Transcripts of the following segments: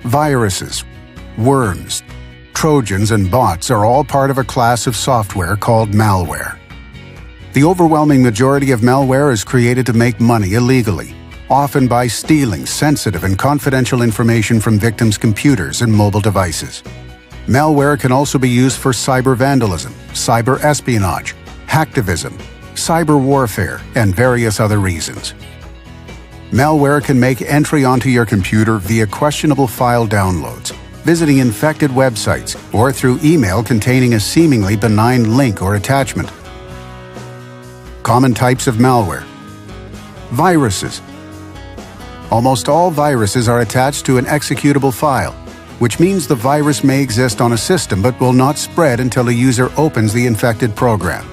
Viruses, worms, Trojans, and bots are all part of a class of software called malware. The overwhelming majority of malware is created to make money illegally, often by stealing sensitive and confidential information from victims' computers and mobile devices. Malware can also be used for cyber vandalism, cyber espionage, hacktivism, cyber warfare, and various other reasons. Malware can make entry onto your computer via questionable file downloads, visiting infected websites, or through email containing a seemingly benign link or attachment. Common types of malware. Viruses. Almost all viruses are attached to an executable file, which means the virus may exist on a system but will not spread until a user opens the infected program.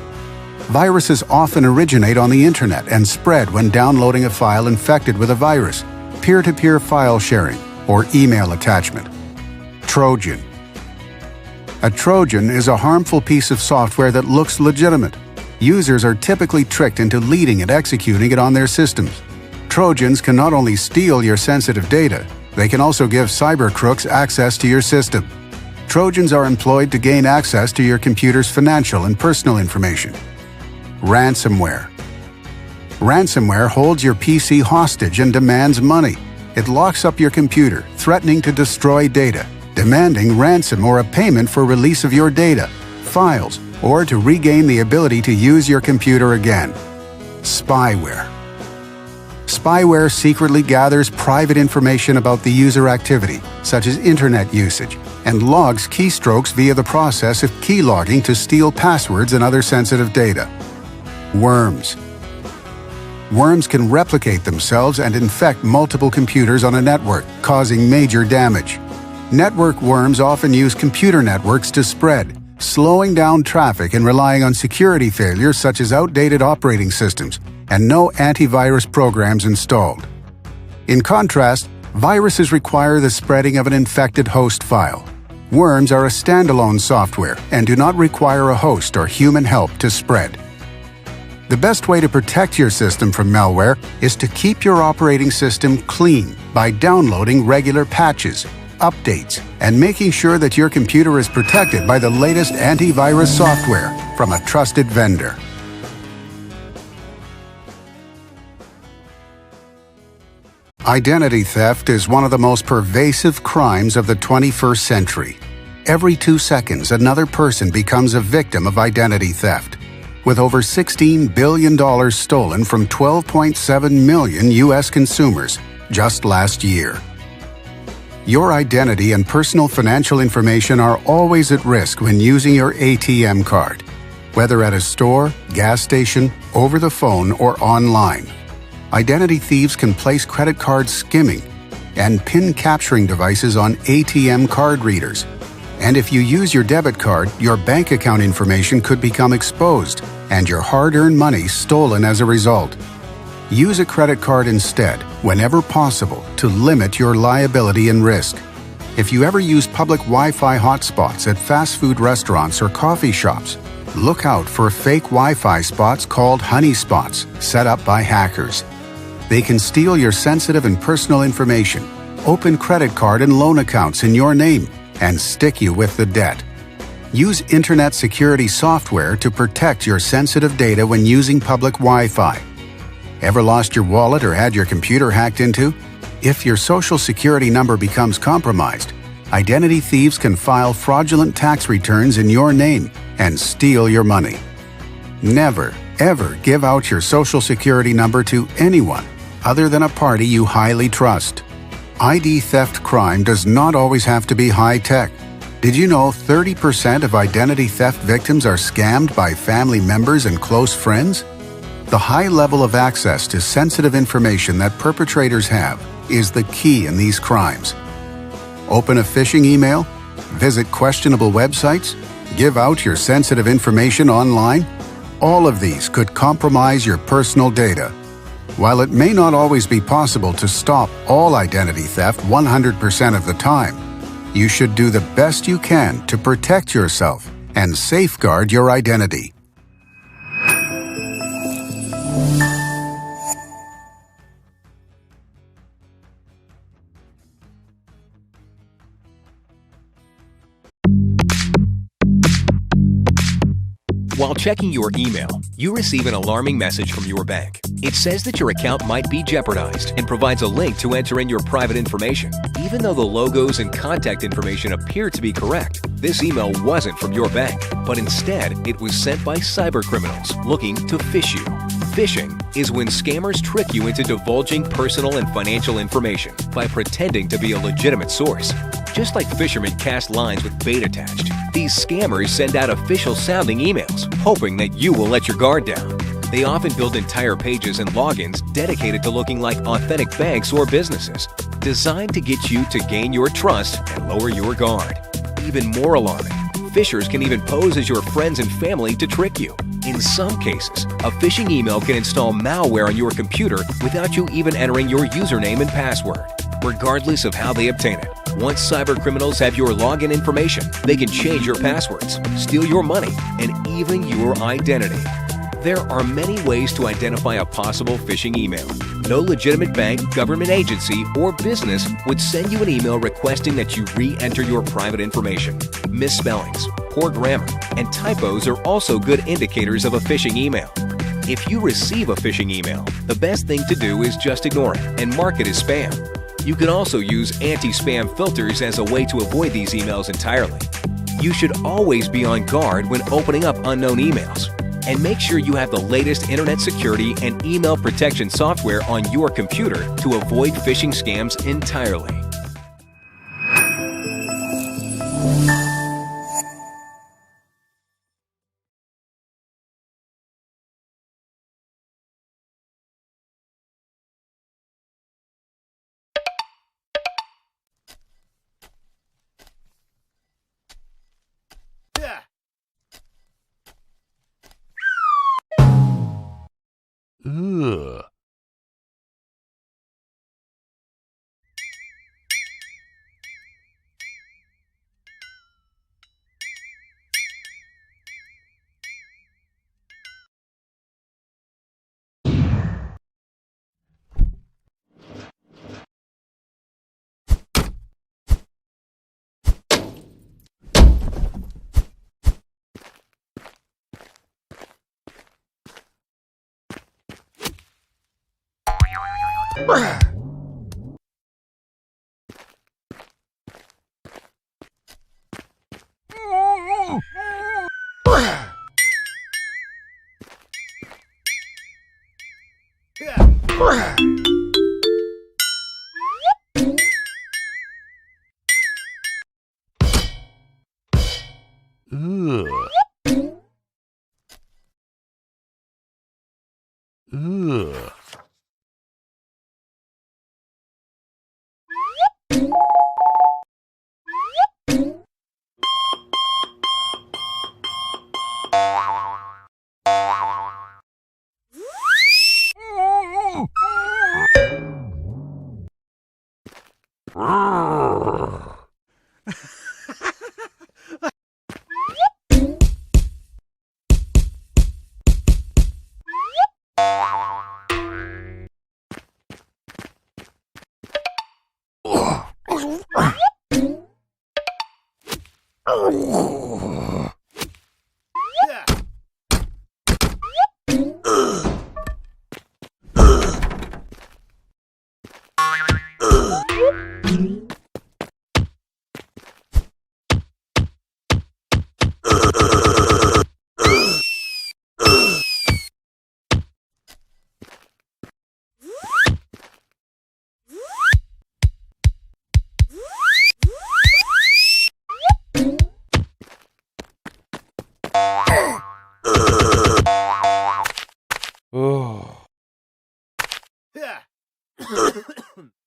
Viruses often originate on the internet and spread when downloading a file infected with a virus, peer-to-peer file sharing, or email attachment. Trojan. A Trojan is a harmful piece of software that looks legitimate. Users are typically tricked into leading and executing it on their systems. Trojans can not only steal your sensitive data, they can also give cyber crooks access to your system. Trojans are employed to gain access to your computer's financial and personal information. Ransomware. Ransomware holds your PC hostage and demands money. It locks up your computer, threatening to destroy data, demanding ransom or a payment for release of your data, files, or to regain the ability to use your computer again. Spyware. Spyware secretly gathers private information about the user activity, such as internet usage, and logs keystrokes via the process of keylogging to steal passwords and other sensitive data. Worms. Worms can replicate themselves and infect multiple computers on a network, causing major damage. Network worms often use computer networks to spread, slowing down traffic and relying on security failures such as outdated operating systems and no antivirus programs installed. In contrast, viruses require the spreading of an infected host file. Worms are a standalone software and do not require a host or human help to spread. The best way to protect your system from malware is to keep your operating system clean by downloading regular patches, updates, and making sure that your computer is protected by the latest antivirus software from a trusted vendor. Identity theft is one of the most pervasive crimes of the 21st century. Every 2 seconds, another person becomes a victim of identity theft, with over $16 billion stolen from 12.7 million U.S. consumers just last year. Your identity and personal financial information are always at risk when using your ATM card, whether at a store, gas station, over the phone, or online. Identity thieves can place credit card skimming and PIN capturing devices on ATM card readers. And if you use your debit card, your bank account information could become exposed and your hard-earned money stolen as a result. Use a credit card instead, whenever possible, to limit your liability and risk. If you ever use public Wi-Fi hotspots at fast food restaurants or coffee shops, look out for fake Wi-Fi spots called honey spots set up by hackers. They can steal your sensitive and personal information, open credit card and loan accounts in your name, and stick you with the debt. Use internet security software to protect your sensitive data when using public Wi-Fi. Ever lost your wallet or had your computer hacked into? If your social security number becomes compromised, identity thieves can file fraudulent tax returns in your name and steal your money. Never, ever give out your social security number to anyone other than a party you highly trust. ID theft crime does not always have to be high-tech. Did you know 30% of identity theft victims are scammed by family members and close friends? The high level of access to sensitive information that perpetrators have is the key in these crimes. Open a phishing email, visit questionable websites, give out your sensitive information online. All of these could compromise your personal data. While it may not always be possible to stop all identity theft 100% of the time, you should do the best you can to protect yourself and safeguard your identity. While checking your email, you receive an alarming message from your bank. It says that your account might be jeopardized and provides a link to enter in your private information. Even though the logos and contact information appear to be correct, this email wasn't from your bank, but instead it was sent by cybercriminals looking to phish you. Phishing is when scammers trick you into divulging personal and financial information by pretending to be a legitimate source. Just like fishermen cast lines with bait attached, these scammers send out official-sounding emails, hoping that you will let your guard down. They often build entire pages and logins dedicated to looking like authentic banks or businesses, designed to get you to gain your trust and lower your guard. Even more alarming, phishers can even pose as your friends and family to trick you. In some cases, a phishing email can install malware on your computer without you even entering your username and password. Regardless of how they obtain it, once cybercriminals have your login information, they can change your passwords, steal your money, and even your identity. There are many ways to identify a possible phishing email. No legitimate bank, government agency, or business would send you an email requesting that you re-enter your private information. Misspellings, poor grammar, and typos are also good indicators of a phishing email. If you receive a phishing email, the best thing to do is just ignore it and mark it as spam. You can also use anti-spam filters as a way to avoid these emails entirely. You should always be on guard when opening up unknown emails. And make sure you have the latest internet security and email protection software on your computer to avoid phishing scams entirely. Ugh.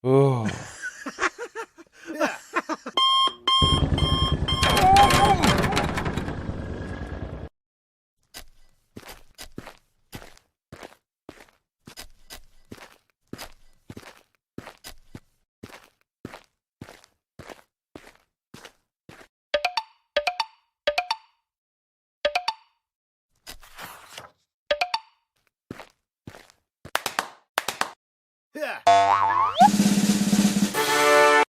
Oh.